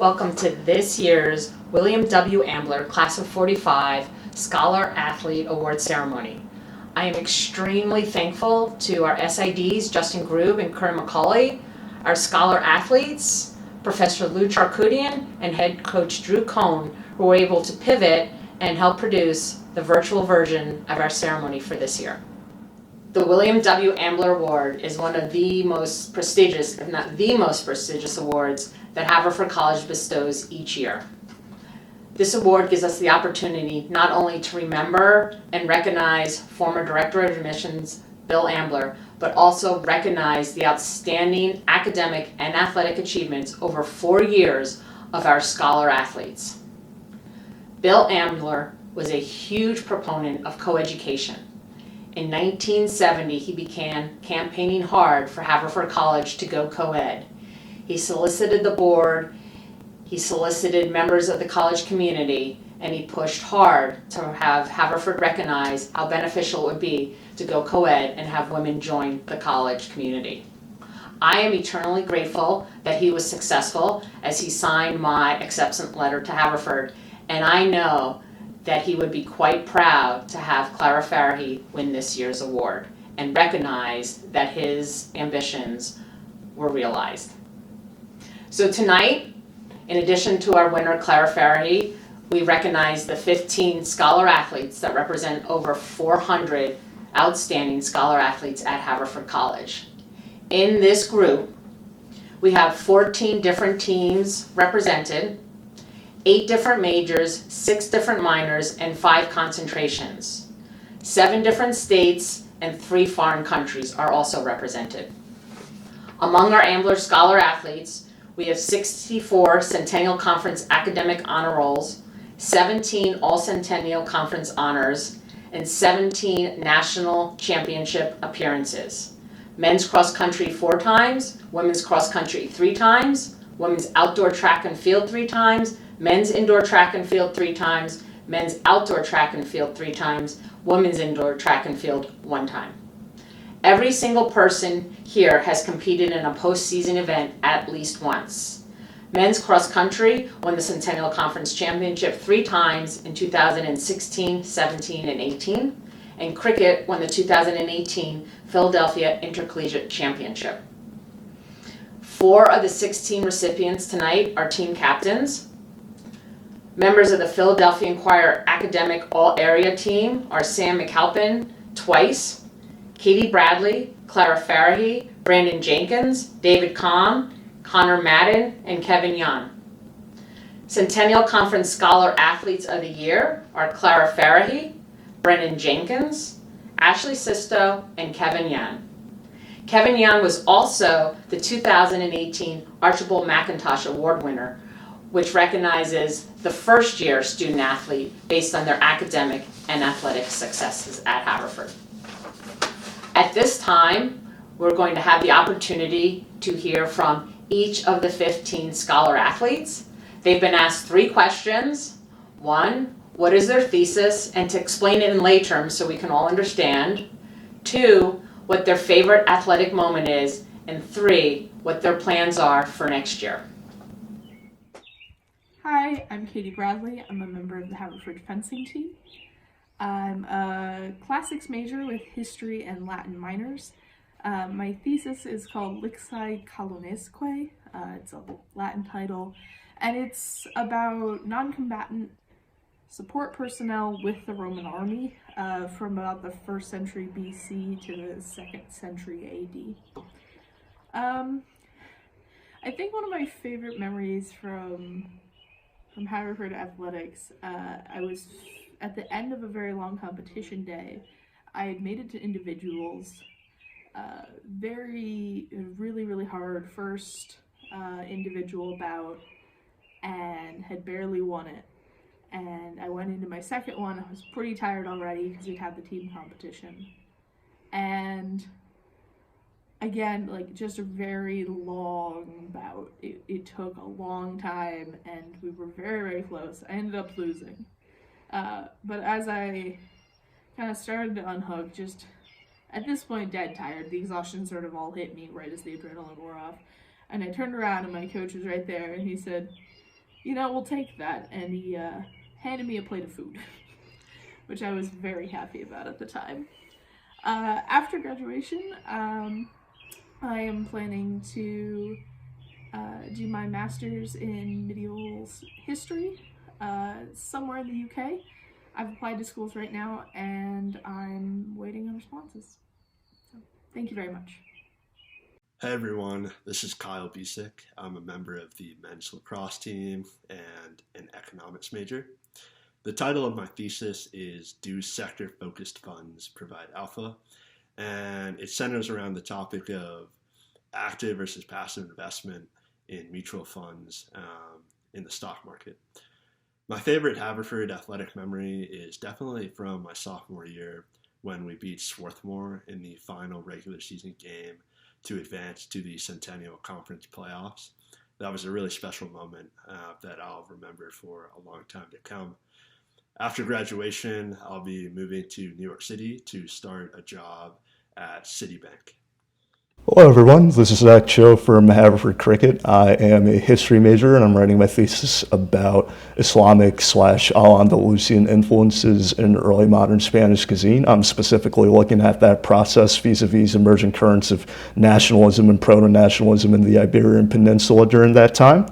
Welcome to this year's William W. Ambler Class of 45 Scholar Athlete Award Ceremony. I am extremely thankful to our SIDs, Justin Grube and Kern McCauley, our Scholar Athletes, Professor Lou Charkoudian, and Head Coach Drew Cohn, who were able to pivot and help produce the virtual version of our ceremony for this year. The William W. Ambler Award is one of the most prestigious, if not the most prestigious awards that Haverford College bestows each year. This award gives us the opportunity not only to remember and recognize former Director of Admissions Bill Ambler, but also recognize the outstanding academic and athletic achievements over 4 years of our scholar athletes. Bill Ambler was a huge proponent of coeducation. In 1970, he began campaigning hard for Haverford College to go co-ed. He solicited the board, he solicited members of the college community, and he pushed hard to have Haverford recognize how beneficial it would be to go co-ed and have women join the college community. I am eternally grateful that he was successful as he signed my acceptance letter to Haverford, and I know that he would be quite proud to have Clara Farrehi win this year's award and recognize that his ambitions were realized. So tonight, in addition to our winner, Clara Farrehi, we recognize the 15 scholar athletes that represent over 400 outstanding scholar athletes at Haverford College. In this group, we have 14 different teams represented, 8 different majors, 6 different minors, and 5 concentrations. 7 different states and 3 foreign countries are also represented. Among our Ambler Scholar athletes, we have 64 Centennial Conference academic honor rolls, 17 All-Centennial Conference honors, and 17 national championship appearances. Men's cross country 4 times, women's cross country 3 times, women's outdoor track and field 3 times, men's indoor track and field 3 times, men's outdoor track and field 3 times, women's indoor track and field 1 time. Every single person here has competed in a postseason event at least once. Men's cross country won the Centennial Conference Championship 3 times in 2016, 17, and 18, and cricket won the 2018 Philadelphia Intercollegiate Championship. 4 of the 16 recipients tonight are team captains. Members of the Philadelphia Inquirer Academic All-Area Team are Sam McAlpin twice, Katie Bradley, Clara Farrehi, Brandon Jenkins, David Kahn, Connor Madden, and Kevin Yan. Centennial Conference Scholar Athletes of the Year are Clara Farrehi, Brendan Jenkins, Ashley Sisto, and Kevin Yan. Kevin Yan was also the 2018 Archibald McIntosh Award winner, which recognizes the first-year student athlete based on their academic and athletic successes at Haverford. At this time, we're going to have the opportunity to hear from each of the 15 scholar athletes. They've been asked 3 questions. 1, what is their thesis, and to explain it in lay terms so we can all understand. 2, what their favorite athletic moment is, and 3, what their plans are for next year. Hi, I'm Katie Bradley. I'm a member of the Haverford fencing team. I'm a classics major with history and Latin minors. My thesis is called Lixi Colonesque. It's a Latin title, and it's about non-combatant support personnel with the Roman army from about the 1st century BC to the 2nd century AD. I think one of my favorite memories from Haverford athletics, I was at the end of a very long competition day. I had made it to individuals, really hard first individual bout, and had barely won it. And I went into my second one. I was pretty tired already because we'd had the team competition. And again, like, just a very long bout. It took a long time, and we were very close. I ended up losing. But as I kind of started to unhook, just at this point dead tired, the exhaustion sort of all hit me right as the adrenaline wore off. And I turned around and my coach was right there, and he said, we'll take that. And he handed me a plate of food, which I was very happy about at the time. After graduation, I am planning to do my master's in medieval history somewhere in the UK. I've applied to schools right now and I'm waiting on responses. So, thank you very much. Hey everyone, this is Kyle Bisick. I'm a member of the men's lacrosse team and an economics major. The title of my thesis is Do Sector Focused Funds Provide Alpha? And it centers around the topic of active versus passive investment in mutual funds in the stock market. My favorite Haverford athletic memory is definitely from my sophomore year when we beat Swarthmore in the final regular season game to advance to the Centennial Conference playoffs. That was a really special moment that I'll remember for a long time to come. After graduation, I'll be moving to New York City to start a job at Citibank. Hello, everyone. This is Zach Cho from Haverford Cricket. I am a history major, and I'm writing my thesis about Islamic/Al-Andalusian influences in early modern Spanish cuisine. I'm specifically looking at that process vis-a-vis emerging currents of nationalism and proto-nationalism in the Iberian Peninsula during that time.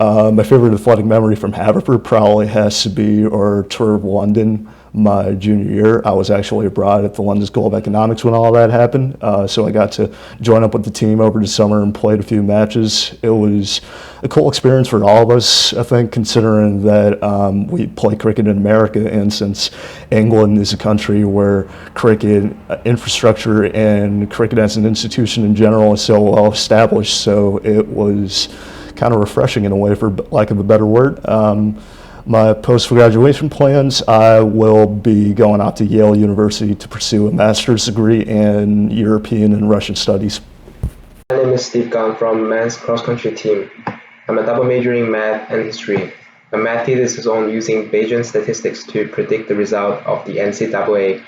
My favorite athletic memory from Haverford probably has to be our tour of London my junior year. I was actually abroad at the London School of Economics when all that happened, so I got to join up with the team over the summer and played a few matches. It was a cool experience for all of us, I think, considering that we play cricket in America, and since England is a country where cricket infrastructure and cricket as an institution in general is so well established, so it was kind of refreshing in a way, for lack of a better word. My post-graduation plans, I will be going out to Yale University to pursue a master's degree in European and Russian studies. My name is Steve Gunn from men's cross-country team. I'm a double major in math and history. My math thesis is on using Bayesian statistics to predict the result of the NCAA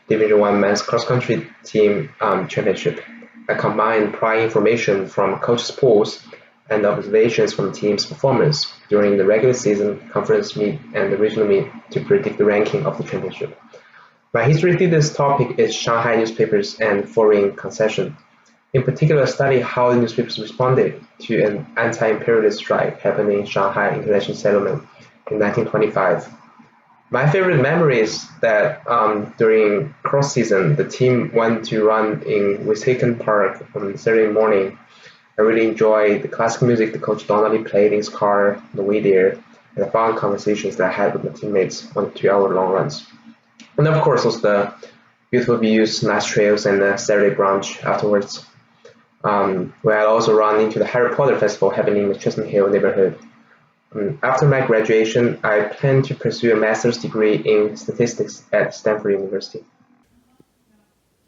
Division I men's cross-country team championship. I combine prior information from coaches' polls and observations from teams' performance during the regular season, conference meet, and the regional meet to predict the ranking of the championship. My history thesis topic is Shanghai newspapers and foreign concession. In particular, study how the newspapers responded to an anti-imperialist strike happening in Shanghai International Settlement in 1925. My favorite memory is that during cross season, the team went to run in Wissahickon Park on Saturday morning. I really enjoyed the classical music that Coach Donnelly played in his car on the way there, and the fun conversations that I had with my teammates on 2-hour long runs. And of course, also the beautiful views, nice trails, and the Saturday brunch afterwards. Where I also run into the Harry Potter Festival happening in the Chestnut Hill neighborhood. After my graduation, I plan to pursue a master's degree in statistics at Stanford University.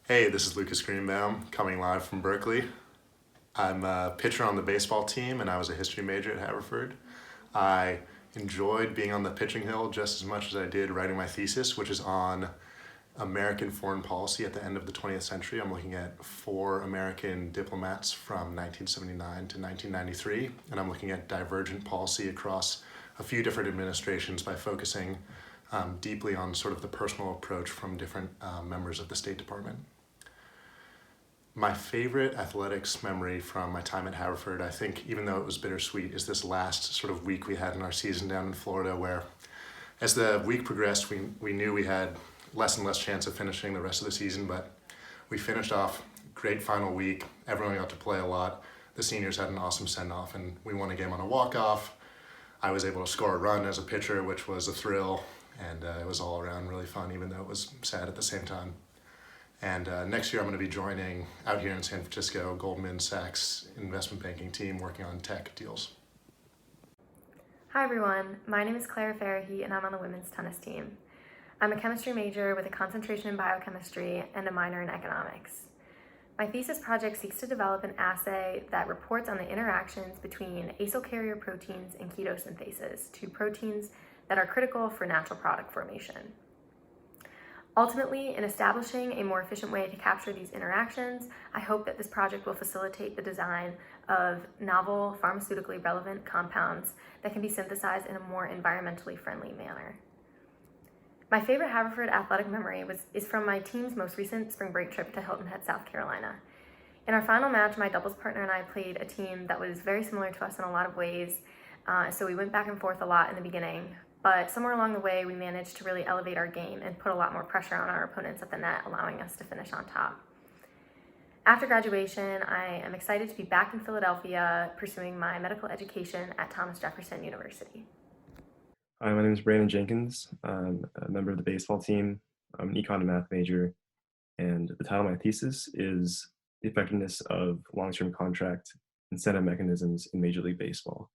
Hey, this is Lucas Greenbaum, coming live from Berkeley. I'm a pitcher on the baseball team, and I was a history major at Haverford. I enjoyed being on the pitching hill just as much as I did writing my thesis, which is on American foreign policy at the end of the 20th century. I'm looking at 4 American diplomats from 1979 to 1993, and I'm looking at divergent policy across a few different administrations by focusing deeply on sort of the personal approach from different members of the State Department. My favorite athletics memory from my time at Haverford, I think, even though it was bittersweet, is this last sort of week we had in our season down in Florida, where as the week progressed, we knew we had less and less chance of finishing the rest of the season, but we finished off great final week. Everyone got to play a lot. The seniors had an awesome send-off, and we won a game on a walk-off. I was able to score a run as a pitcher, which was a thrill, and it was all around really fun, even though it was sad at the same time. And next year I'm going to be joining, out here in San Francisco, Goldman Sachs investment banking team working on tech deals. Hi everyone, my name is Clara Farrehi and I'm on the women's tennis team. I'm a chemistry major with a concentration in biochemistry and a minor in economics. My thesis project seeks to develop an assay that reports on the interactions between acyl carrier proteins and ketosynthesis, 2 proteins that are critical for natural product formation. Ultimately, in establishing a more efficient way to capture these interactions, I hope that this project will facilitate the design of novel, pharmaceutically relevant compounds that can be synthesized in a more environmentally friendly manner. My favorite Haverford athletic memory is from my team's most recent spring break trip to Hilton Head, South Carolina. In our final match, my doubles partner and I played a team that was very similar to us in a lot of ways, so we went back and forth a lot in the beginning. But somewhere along the way, we managed to really elevate our game and put a lot more pressure on our opponents at the net, allowing us to finish on top. After graduation, I am excited to be back in Philadelphia pursuing my medical education at Thomas Jefferson University. Hi, my name is Brandon Jenkins. I'm a member of the baseball team. I'm an econ and math major, and the title of my thesis is the effectiveness of long-term contract incentive mechanisms in Major League Baseball.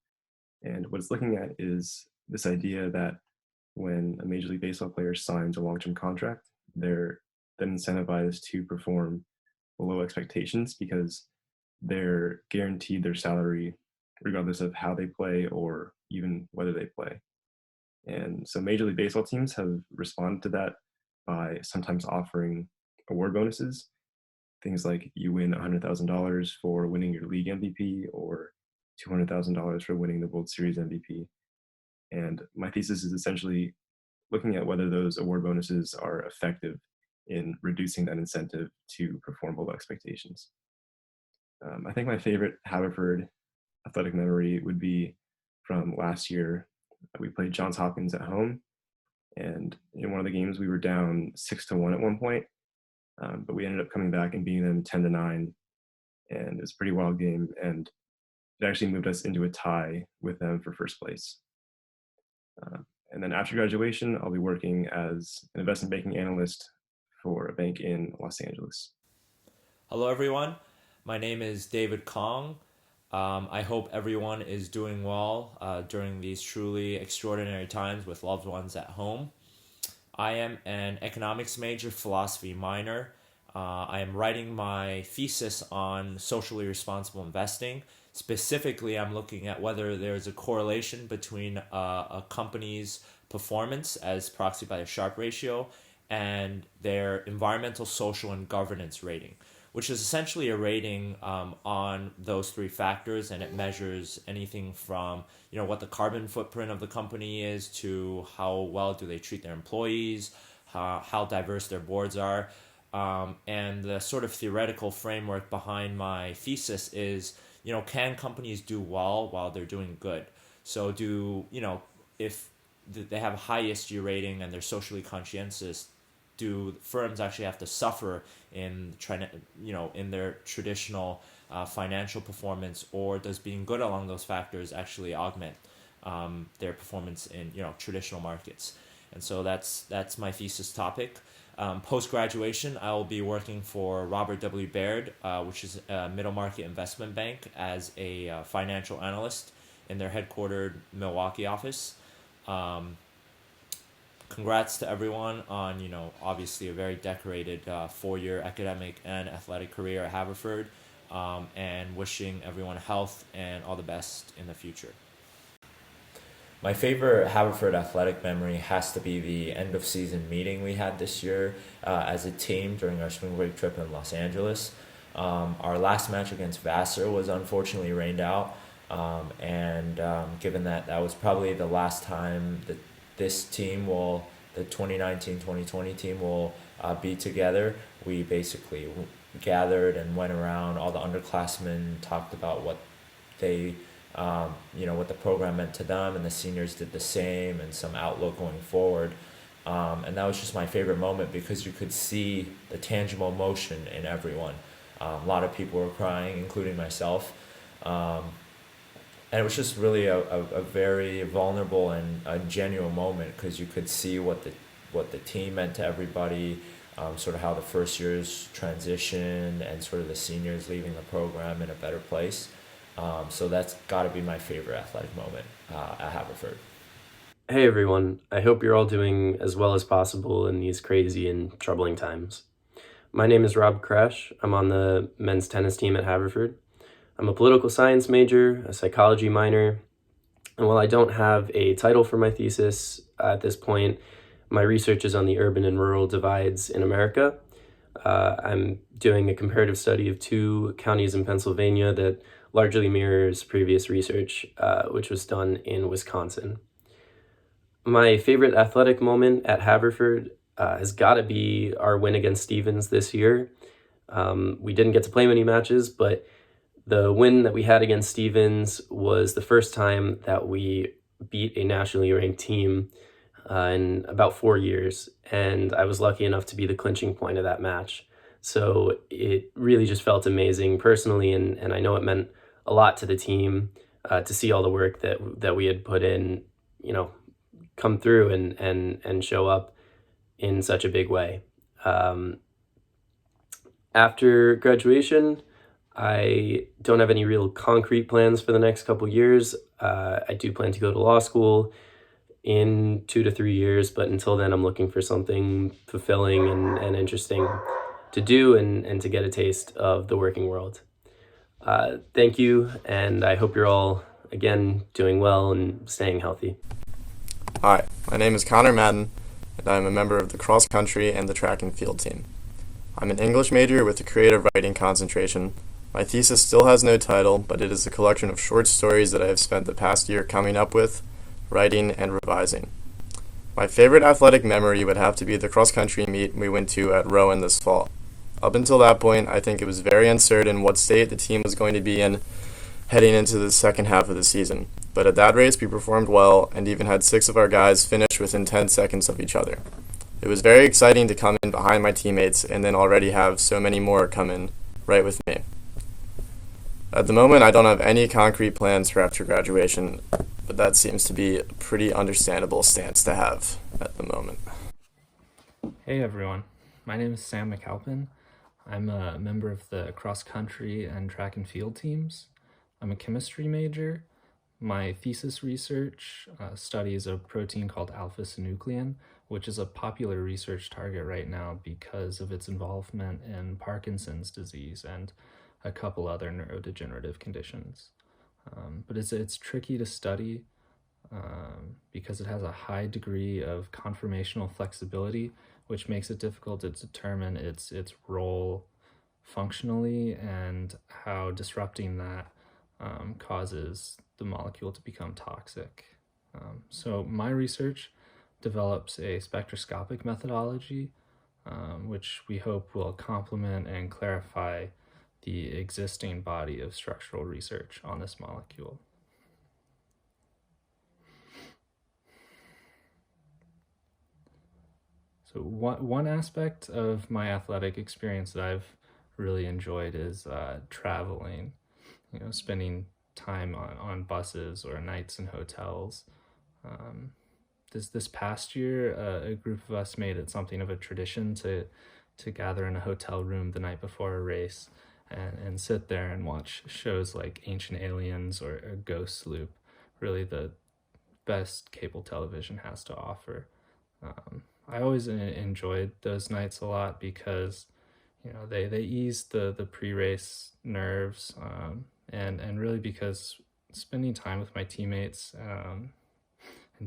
And what it's looking at is this idea that when a Major League Baseball player signs a long-term contract, they're then incentivized to perform below expectations because they're guaranteed their salary regardless of how they play or even whether they play. And so Major League Baseball teams have responded to that by sometimes offering award bonuses, things like you win $100,000 for winning your league MVP or $200,000 for winning the World Series MVP. And my thesis is essentially looking at whether those award bonuses are effective in reducing that incentive to perform below expectations. I think my favorite Haverford athletic memory would be from last year. We played Johns Hopkins at home, and in one of the games we were down 6-1 at one point, but we ended up coming back and beating them 10-9, and it was a pretty wild game, and it actually moved us into a tie with them for first place. And then after graduation, I'll be working as an investment banking analyst for a bank in Los Angeles. Hello, everyone. My name is David Kong. I hope everyone is doing well during these truly extraordinary times with loved ones at home. I am an economics major, philosophy minor. I am writing my thesis on socially responsible investing. Specifically, I'm looking at whether there's a correlation between a company's performance as proxied by a Sharpe ratio and their environmental, social, and governance rating, which is essentially a rating on those three factors, and it measures anything from what the carbon footprint of the company is to how well do they treat their employees, how diverse their boards are, and the sort of theoretical framework behind my thesis is can companies do well while they're doing good? So if they have a high ESG rating and they're socially conscientious, do firms actually have to suffer in trying to, in their traditional financial performance, or does being good along those factors actually augment their performance in traditional markets? And so that's my thesis topic. Post-graduation, I will be working for Robert W. Baird, which is a middle market investment bank, as a financial analyst in their headquartered Milwaukee office. Congrats to everyone on, obviously a very decorated 4-year academic and athletic career at Haverford, and wishing everyone health and all the best in the future. My favorite Haverford athletic memory has to be the end of season meeting we had this year as a team during our spring break trip in Los Angeles. Our last match against Vassar was unfortunately rained out, and given that was probably the last time that this team the 2019-2020 team will be together, we basically gathered and went around. All the underclassmen talked about what they what the program meant to them, and the seniors did the same, and some outlook going forward. And that was just my favorite moment because you could see the tangible emotion in everyone. A lot of people were crying, including myself. And it was just really a very vulnerable and a genuine moment because you could see what the team meant to everybody, sort of how the first years transitioned, and sort of the seniors leaving the program in a better place. So that's got to be my favorite athletic moment at Haverford. Hey everyone, I hope you're all doing as well as possible in these crazy and troubling times. My name is Rob Kresh. I'm on the men's tennis team at Haverford. I'm a political science major, a psychology minor, and while I don't have a title for my thesis at this point, My research is on the urban and rural divides in America. I'm doing a comparative study of 2 counties in Pennsylvania that largely mirrors previous research, which was done in Wisconsin. My favorite athletic moment at Haverford has got to be our win against Stevens this year. We didn't get to play many matches, but the win that we had against Stevens was the first time that we beat a nationally ranked team in about 4 years, and I was lucky enough to be the clinching point of that match. So it really just felt amazing personally, and I know it meant a lot to the team to see all the work that we had put in, come through and show up in such a big way. After graduation, I don't have any real concrete plans for the next couple years. I do plan to go to law school in 2 to 3 years, but until then I'm looking for something fulfilling and interesting to do and to get a taste of the working world. Thank you, and I hope you're all, again, doing well and staying healthy. Hi, my name is Connor Madden, and I'm a member of the cross country and the track and field team. I'm an English major with a creative writing concentration. My thesis still has no title, but it is a collection of short stories that I have spent the past year coming up with, writing, and revising. My favorite athletic memory would have to be the cross-country meet we went to at Rowan this fall. Up until that point, I think it was very uncertain what state the team was going to be in heading into the second half of the season. But at that race, we performed well and even had 6 of our guys finish within 10 seconds of each other. It was very exciting to come in behind my teammates and then already have so many more come in right with me. At the moment, I don't have any concrete plans for after graduation, but that seems to be a pretty understandable stance to have at the moment. Hey everyone, my name is Sam McAlpin. I'm a member of the cross country and track and field teams. I'm a chemistry major. My thesis research studies a protein called alpha-synuclein, which is a popular research target right now because of its involvement in Parkinson's disease and a couple other neurodegenerative conditions. But it's tricky to study because it has a high degree of conformational flexibility, which makes it difficult to determine its role functionally and how disrupting that causes the molecule to become toxic. So my research develops a spectroscopic methodology, which we hope will complement and clarify the existing body of structural research on this molecule. So one aspect of my athletic experience that I've really enjoyed is traveling, spending time on buses or nights in hotels. This past year, a group of us made it something of a tradition to gather in a hotel room the night before a race and sit there and watch shows like Ancient Aliens or Ghost Sloop, really the best cable television has to offer. I always enjoyed those nights a lot because they ease the pre-race nerves, and really because spending time with my teammates and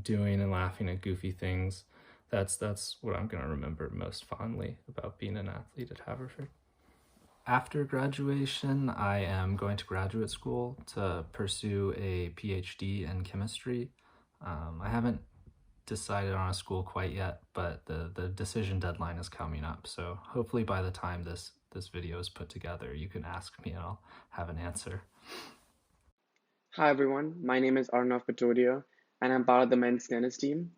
doing and laughing at goofy things, that's what I'm going to remember most fondly about being an athlete at Haverford. After graduation, I am going to graduate school to pursue a PhD in chemistry. I haven't decided on a school quite yet, but the decision deadline is coming up. So hopefully by the time this video is put together, you can ask me and I'll have an answer. Hi everyone, my name is Arnav Patodia and I'm part of the men's tennis team.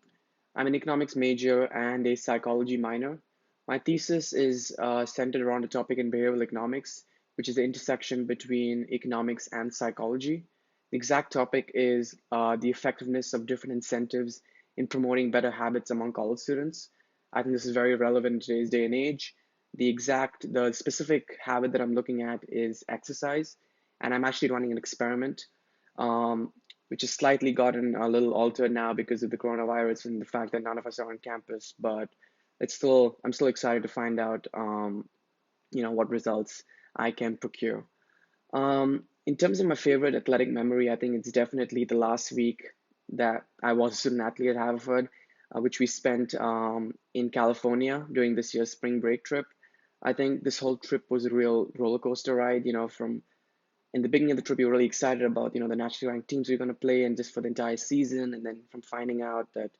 I'm an economics major and a psychology minor. My thesis is centered around a topic in behavioral economics, which is the intersection between economics and psychology. The exact topic is the effectiveness of different incentives in promoting better habits among college students. I think this is very relevant in today's day and age. The specific habit that I'm looking at is exercise, and I'm actually running an experiment, which has slightly gotten a little altered now because of the coronavirus and the fact that none of us are on campus, but I'm still excited to find out, what results I can procure. In terms of my favorite athletic memory, I think it's definitely the last week that I was a student athlete at Haverford. which we spent in California during this year's spring break trip. I think this whole trip was a real roller coaster ride. From in the beginning of the trip, you were really excited about the nationally ranked teams we are going to play and just for the entire season, and then from finding out that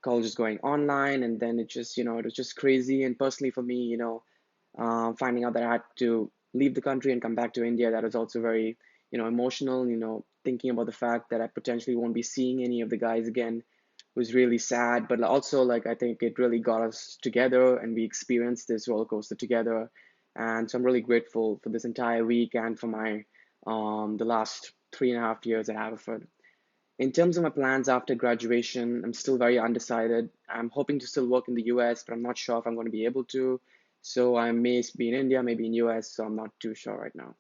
college is going online, and then it was just crazy. And personally for me, finding out that I had to leave the country and come back to India, that was also very emotional. Thinking about the fact that I potentially won't be seeing any of the guys again was really sad, but also like I think it really got us together and we experienced this roller coaster together. And so I'm really grateful for this entire week and for my the last 3.5 years at Haverford. In terms of my plans after graduation, I'm still very undecided. I'm hoping to still work in the US, but I'm not sure if I'm going to be able to. So I may be in India, maybe in US, so I'm not too sure right now.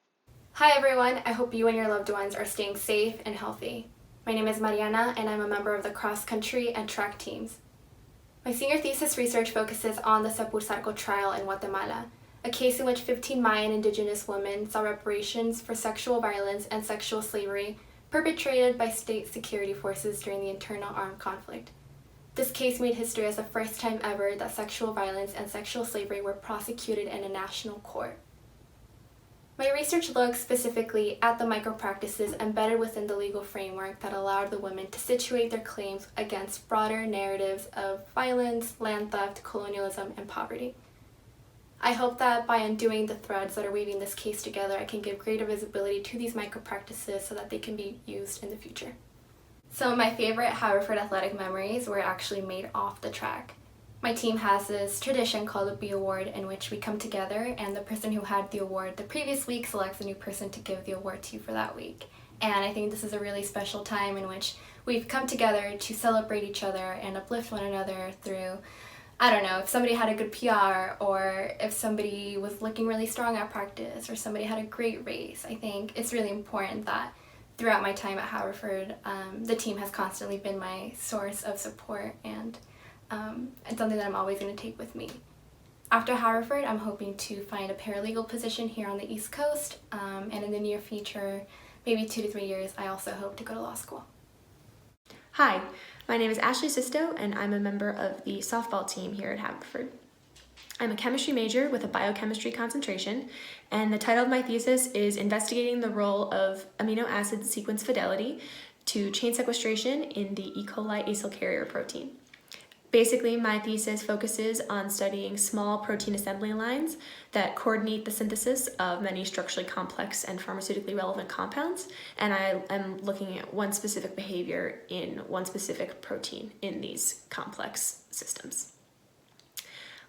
Hi everyone, I hope you and your loved ones are staying safe and healthy. My name is Mariana and I'm a member of the cross country and track teams. My senior thesis research focuses on the Sapur trial in Guatemala, a case in which 15 Mayan indigenous women saw reparations for sexual violence and sexual slavery perpetrated by state security forces during the internal armed conflict. This case made history as the first time ever that sexual violence and sexual slavery were prosecuted in a national court. My research looks specifically at the micropractices embedded within the legal framework that allowed the women to situate their claims against broader narratives of violence, land theft, colonialism, and poverty. I hope that by undoing the threads that are weaving this case together, I can give greater visibility to these micropractices so that they can be used in the future. Some of my favorite Haverford athletic memories were actually made off the track. My team has this tradition called a B Award in which we come together and the person who had the award the previous week selects a new person to give the award to for that week. And I think this is a really special time in which we've come together to celebrate each other and uplift one another through, I don't know, if somebody had a good PR or if somebody was looking really strong at practice or somebody had a great race. I think it's really important that throughout my time at Haverford, the team has constantly been my source of support and it's something that I'm always going to take with me. After Haverford, I'm hoping to find a paralegal position here on the East Coast, and in the near future, maybe 2 to 3 years, I also hope to go to law school. Hi, my name is Ashley Sisto, and I'm a member of the softball team here at Haverford. I'm a chemistry major with a biochemistry concentration, and the title of my thesis is investigating the role of amino acid sequence fidelity to chain sequestration in the E. coli acyl carrier protein. Basically, my thesis focuses on studying small protein assembly lines that coordinate the synthesis of many structurally complex and pharmaceutically relevant compounds, and I am looking at one specific behavior in one specific protein in these complex systems.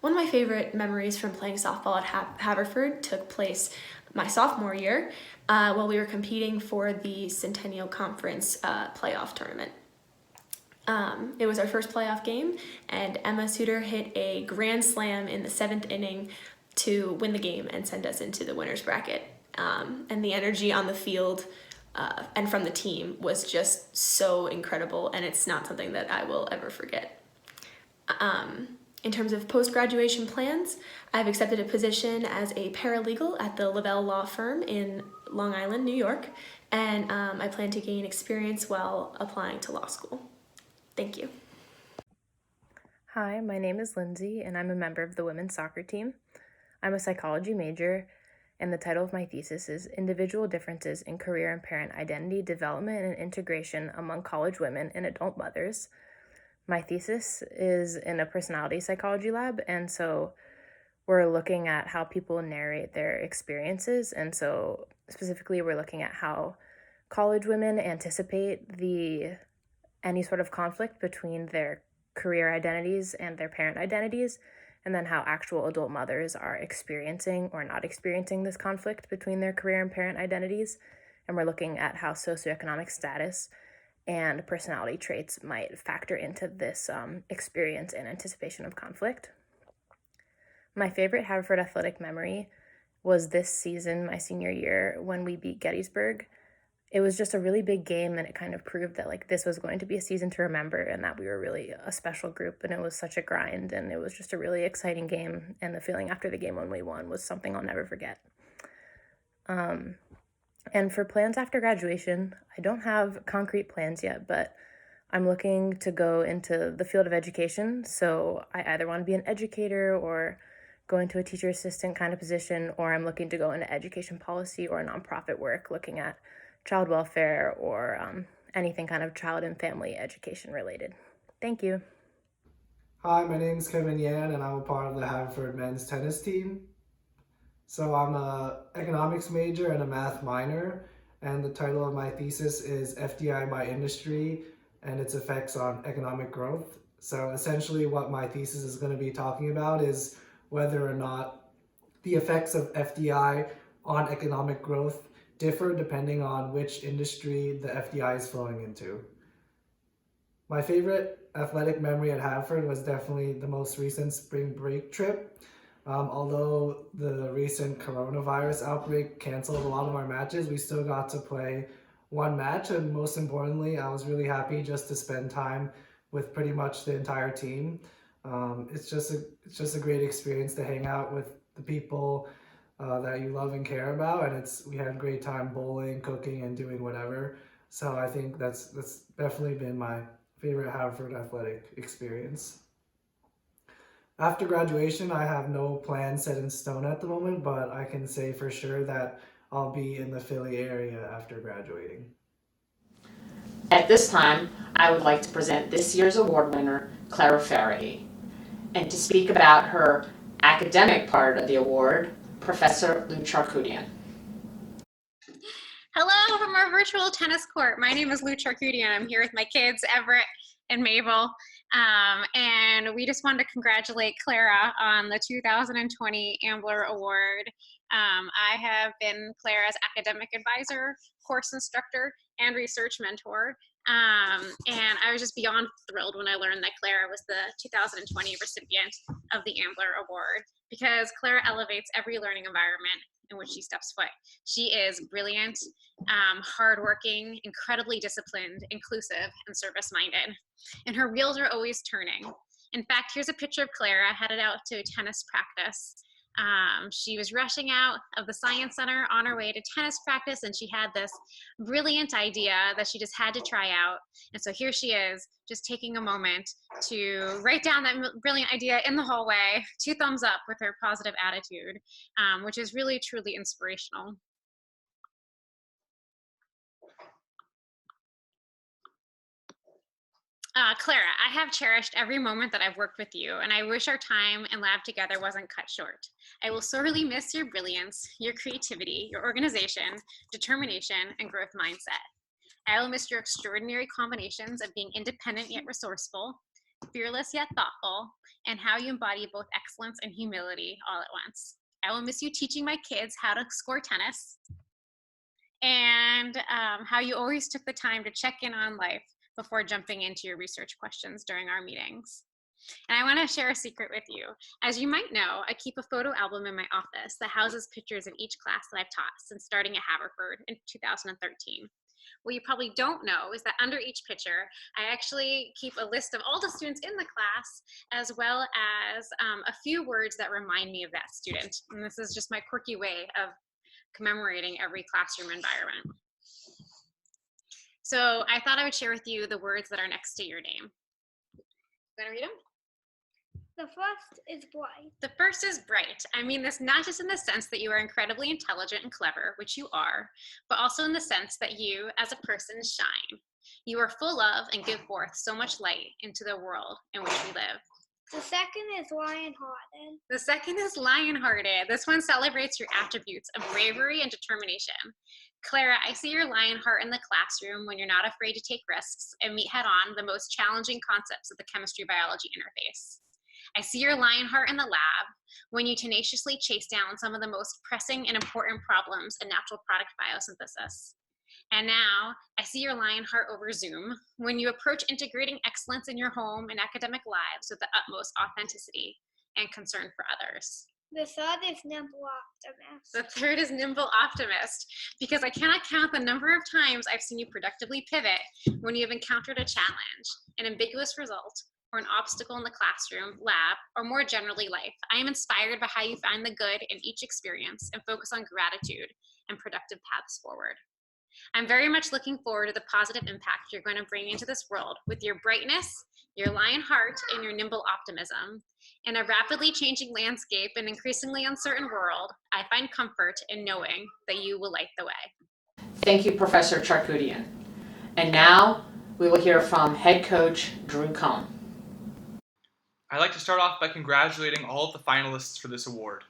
One of my favorite memories from playing softball at Haverford took place my sophomore year while we were competing for the Centennial Conference playoff tournament. It was our first playoff game, and Emma Suter hit a grand slam in the 7th inning to win the game and send us into the winner's bracket. And the energy on the field and from the team was just so incredible, and it's not something that I will ever forget. In terms of post-graduation plans, I've accepted a position as a paralegal at the Lavelle Law Firm in Long Island, New York, and I plan to gain experience while applying to law school. Thank you. Hi, my name is Lindsay, and I'm a member of the women's soccer team. I'm a psychology major, and the title of my thesis is Individual Differences in Career and Parent Identity Development and Integration Among College Women and Adult Mothers. My thesis is in a personality psychology lab, and so we're looking at how people narrate their experiences, and so specifically we're looking at how college women anticipate any sort of conflict between their career identities and their parent identities, and then how actual adult mothers are experiencing or not experiencing this conflict between their career and parent identities. And we're looking at how socioeconomic status and personality traits might factor into this experience and anticipation of conflict. My favorite Haverford athletic memory was this season, my senior year, when we beat Gettysburg. It was just a really big game, and it kind of proved that this was going to be a season to remember and that we were really a special group, and it was such a grind, and it was just a really exciting game, and the feeling after the game when we won was something I'll never forget. And for plans after graduation, I don't have concrete plans yet, but I'm looking to go into the field of education, so I either want to be an educator or go into a teacher assistant kind of position, or I'm looking to go into education policy or nonprofit work looking at child welfare or anything kind of child and family education related. Thank you. Hi, my name is Kevin Yan, and I'm a part of the Haverford men's tennis team. So I'm a economics major and a math minor, and the title of my thesis is FDI by Industry and its effects on economic growth. So essentially what my thesis is going to be talking about is whether or not the effects of FDI on economic growth differ depending on which industry the FDI is flowing into. My favorite athletic memory at Haverford was definitely the most recent spring break trip. Although the recent coronavirus outbreak canceled a lot of our matches, we still got to play one match, and most importantly, I was really happy just to spend time with pretty much the entire team. It's just a great experience to hang out with the people that you love and care about, and we had a great time bowling, cooking, and doing whatever. So I think that's definitely been my favorite Haverford athletic experience. After graduation, I have no plans set in stone at the moment, but I can say for sure that I'll be in the Philly area after graduating. At this time, I would like to present this year's award winner, Clara Farrehi. And to speak about her academic part of the award, Professor Lou Charkoudian. Hello from our virtual tennis court. My name is Lou Charkoudian. I'm here with my kids, Everett and Mabel. And we just wanted to congratulate Clara on the 2020 Ambler Award. I have been Clara's academic advisor, course instructor, and research mentor. And I was just beyond thrilled when I learned that Clara was the 2020 recipient of the Ambler Award, because Clara elevates every learning environment in which she steps foot. She is brilliant, hardworking, incredibly disciplined, inclusive, and service-minded. And her wheels are always turning. In fact, here's a picture of Clara headed out to tennis practice. She was rushing out of the Science Center on her way to tennis practice, and she had this brilliant idea that she just had to try out. And so here she is, just taking a moment to write down that brilliant idea in the hallway, 2 thumbs up with her positive attitude, which is really, truly inspirational. Clara, I have cherished every moment that I've worked with you, and I wish our time in lab together wasn't cut short. I will sorely miss your brilliance, your creativity, your organization, determination, and growth mindset. I will miss your extraordinary combinations of being independent yet resourceful, fearless yet thoughtful, and how you embody both excellence and humility all at once. I will miss you teaching my kids how to score tennis, and how you always took the time to check in on life before jumping into your research questions during our meetings. And I want to share a secret with you. As you might know, I keep a photo album in my office that houses pictures of each class that I've taught since starting at Haverford in 2013. What you probably don't know is that under each picture, I actually keep a list of all the students in the class, as well as a few words that remind me of that student. And this is just my quirky way of commemorating every classroom environment. So I thought I would share with you the words that are next to your name. You want to read them? The first is bright. The first is bright. I mean this not just in the sense that you are incredibly intelligent and clever, which you are, but also in the sense that you, as a person, shine. You are full of and give forth so much light into the world in which we live. The second is lion-hearted. The second is lion-hearted. This one celebrates your attributes of bravery and determination. Clara, I see your lion heart in the classroom when you're not afraid to take risks and meet head-on the most challenging concepts of the chemistry-biology interface. I see your lion heart in the lab when you tenaciously chase down some of the most pressing and important problems in natural product biosynthesis. And now, I see your lion heart over Zoom when you approach integrating excellence in your home and academic lives with the utmost authenticity and concern for others. The third is nimble optimist. The third is nimble optimist, because I cannot count the number of times I've seen you productively pivot when you have encountered a challenge, an ambiguous result, or an obstacle in the classroom, lab, or more generally life. I am inspired by how you find the good in each experience and focus on gratitude and productive paths forward. I'm very much looking forward to the positive impact you're going to bring into this world with your brightness, your lion heart, and your nimble optimism. In a rapidly changing landscape and increasingly uncertain world, I find comfort in knowing that you will light the way. Thank you, Professor Charkoudian. And now we will hear from head coach Drew Cohn. I'd like to start off by congratulating all of the finalists for this award.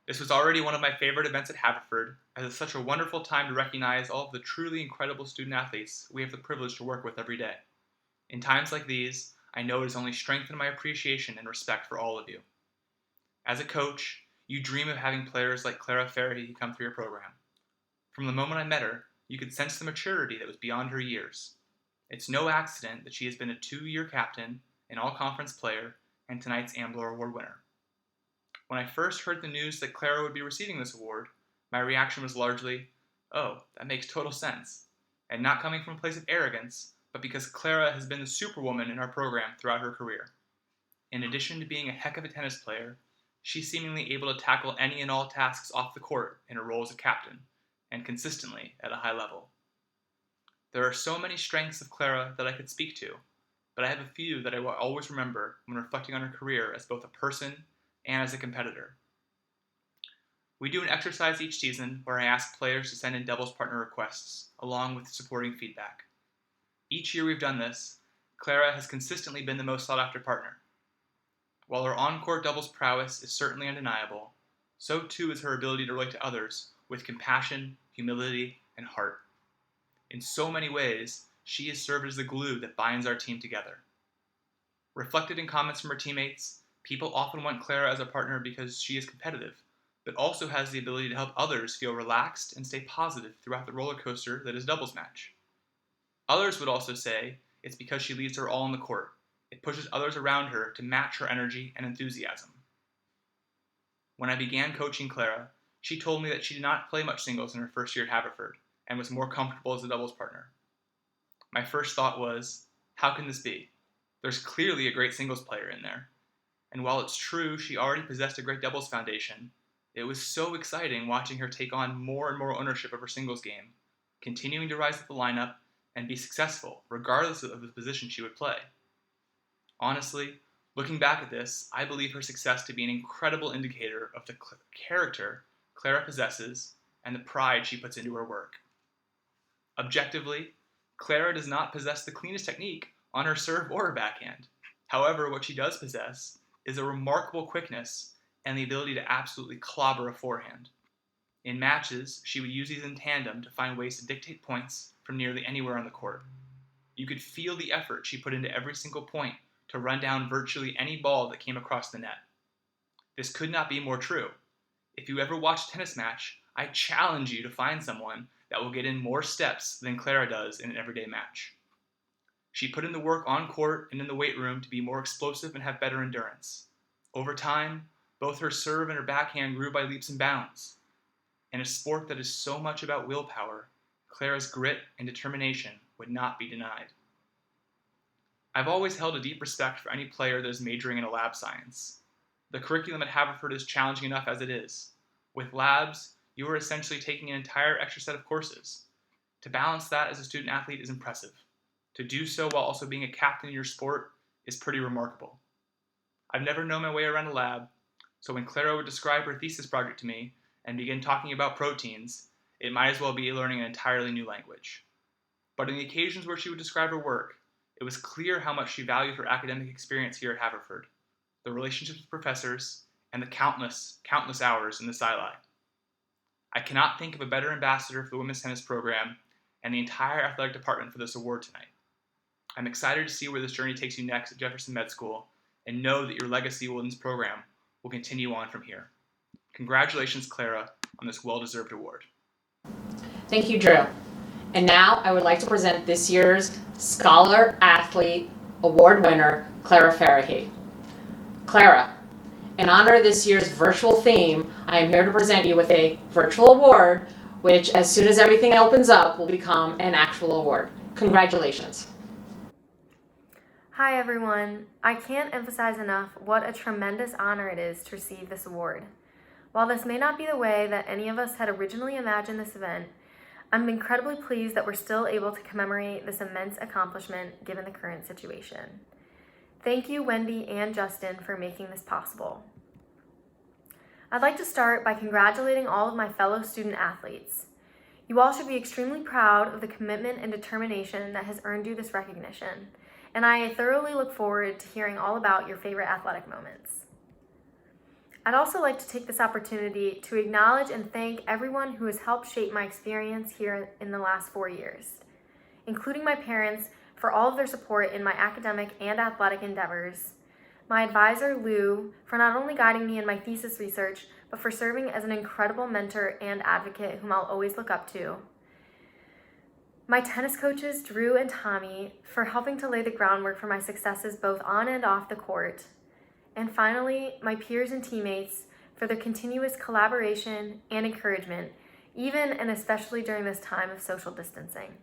This was already one of my favorite events at Haverford, as it's such a wonderful time to recognize all of the truly incredible student athletes we have the privilege to work with every day. In times like these, I know it has only strengthened my appreciation and respect for all of you. As a coach, you dream of having players like Clara Farrehi come through your program. From the moment I met her, you could sense the maturity that was beyond her years. It's no accident that she has been a 2-year captain, an all-conference player, and tonight's Ambler Award winner. When I first heard the news that Clara would be receiving this award, my reaction was largely, oh, that makes total sense, and not coming from a place of arrogance, but because Clara has been the superwoman in our program throughout her career. In addition to being a heck of a tennis player, she's seemingly able to tackle any and all tasks off the court in her role as a captain, and consistently at a high level. There are so many strengths of Clara that I could speak to, but I have a few that I will always remember when reflecting on her career as both a person and as a competitor. We do an exercise each season where I ask players to send in doubles partner requests, along with supporting feedback. Each year we've done this, Clara has consistently been the most sought-after partner. While her on-court doubles prowess is certainly undeniable, so too is her ability to relate to others with compassion, humility, and heart. In so many ways, she has served as the glue that binds our team together. Reflected in comments from her teammates, people often want Clara as a partner because she is competitive, but also has the ability to help others feel relaxed and stay positive throughout the roller coaster that is doubles match. Others would also say it's because she leaves her all on the court. It pushes others around her to match her energy and enthusiasm. When I began coaching Clara, she told me that she did not play much singles in her first year at Haverford and was more comfortable as a doubles partner. My first thought was, how can this be? There's clearly a great singles player in there. And while it's true she already possessed a great doubles foundation, it was so exciting watching her take on more and more ownership of her singles game, continuing to rise up the lineup and be successful, regardless of the position she would play. Honestly, looking back at this, I believe her success to be an incredible indicator of the character Clara possesses and the pride she puts into her work. Objectively, Clara does not possess the cleanest technique on her serve or her backhand. However, what she does possess is a remarkable quickness and the ability to absolutely clobber a forehand. In matches, she would use these in tandem to find ways to dictate points from nearly anywhere on the court. You could feel the effort she put into every single point to run down virtually any ball that came across the net. This could not be more true. If you ever watch a tennis match, I challenge you to find someone that will get in more steps than Clara does in an everyday match. She put in the work on court and in the weight room to be more explosive and have better endurance. Over time, both her serve and her backhand grew by leaps and bounds. In a sport that is so much about willpower, Clara's grit and determination would not be denied. I've always held a deep respect for any player that is majoring in a lab science. The curriculum at Haverford is challenging enough as it is. With labs, you are essentially taking an entire extra set of courses. To balance that as a student athlete is impressive. To do so while also being a captain in your sport is pretty remarkable. I've never known my way around a lab, so when Clara would describe her thesis project to me and begin talking about proteins, it might as well be learning an entirely new language. But in the occasions where she would describe her work, it was clear how much she valued her academic experience here at Haverford, the relationships with professors, and the countless hours in the sili. I cannot think of a better ambassador for the women's tennis program and the entire athletic department for this award tonight. I'm excited to see where this journey takes you next at Jefferson Med School and know that your legacy in this program will continue on from here. Congratulations, Clara, on this well-deserved award. Thank you, Drew. And now I would like to present this year's Scholar Athlete Award winner, Clara Farrehi. Clara, in honor of this year's virtual theme, I am here to present you with a virtual award, which as soon as everything opens up will become an actual award. Congratulations. Hi everyone. I can't emphasize enough what a tremendous honor it is to receive this award. While this may not be the way that any of us had originally imagined this event, I'm incredibly pleased that we're still able to commemorate this immense accomplishment given the current situation. Thank you, Wendy and Justin, for making this possible. I'd like to start by congratulating all of my fellow student athletes. You all should be extremely proud of the commitment and determination that has earned you this recognition, and I thoroughly look forward to hearing all about your favorite athletic moments. I'd also like to take this opportunity to acknowledge and thank everyone who has helped shape my experience here in the last 4 years, including my parents for all of their support in my academic and athletic endeavors, my advisor, Lou, for not only guiding me in my thesis research, but for serving as an incredible mentor and advocate whom I'll always look up to. My tennis coaches, Drew and Tommy, for helping to lay the groundwork for my successes both on and off the court. And finally, my peers and teammates for their continuous collaboration and encouragement, even and especially during this time of social distancing.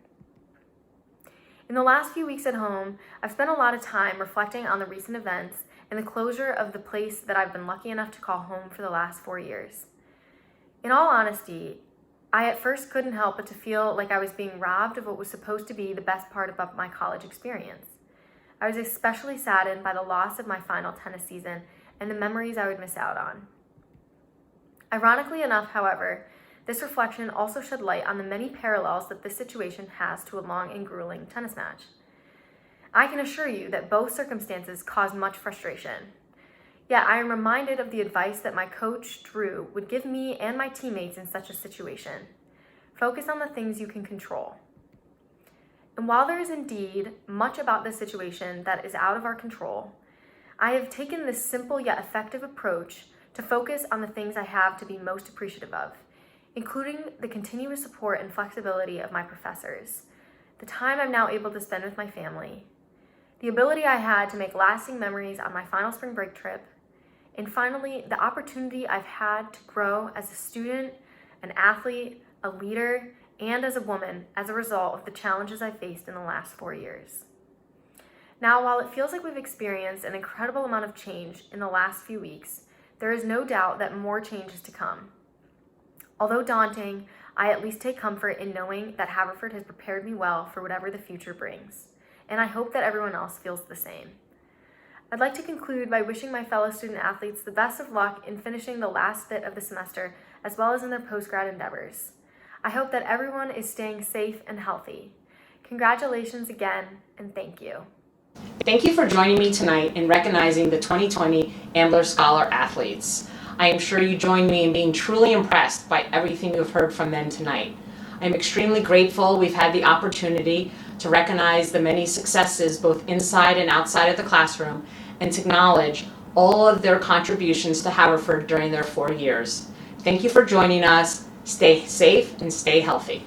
In the last few weeks at home, I've spent a lot of time reflecting on the recent events and the closure of the place that I've been lucky enough to call home for the last 4 years. In all honesty, I at first couldn't help but to feel like I was being robbed of what was supposed to be the best part about my college experience. I was especially saddened by the loss of my final tennis season and the memories I would miss out on. Ironically enough, however, this reflection also shed light on the many parallels that this situation has to a long and grueling tennis match. I can assure you that both circumstances caused much frustration. Yet I am reminded of the advice that my coach, Drew, would give me and my teammates in such a situation. Focus on the things you can control. And while there is indeed much about this situation that is out of our control, I have taken this simple yet effective approach to focus on the things I have to be most appreciative of, including the continuous support and flexibility of my professors, the time I'm now able to spend with my family, the ability I had to make lasting memories on my final spring break trip, and finally, the opportunity I've had to grow as a student, an athlete, a leader, and as a woman as a result of the challenges I faced in the last 4 years. Now, while it feels like we've experienced an incredible amount of change in the last few weeks, there is no doubt that more change is to come. Although daunting, I at least take comfort in knowing that Haverford has prepared me well for whatever the future brings, and I hope that everyone else feels the same. I'd like to conclude by wishing my fellow student athletes the best of luck in finishing the last bit of the semester, as well as in their post-grad endeavors. I hope that everyone is staying safe and healthy. Congratulations again, and thank you. Thank you for joining me tonight in recognizing the 2020 Ambler Scholar athletes. I am sure you join me in being truly impressed by everything you've heard from them tonight. I'm extremely grateful we've had the opportunity to recognize the many successes both inside and outside of the classroom and to acknowledge all of their contributions to Haverford during their 4 years. Thank you for joining us. Stay safe and stay healthy.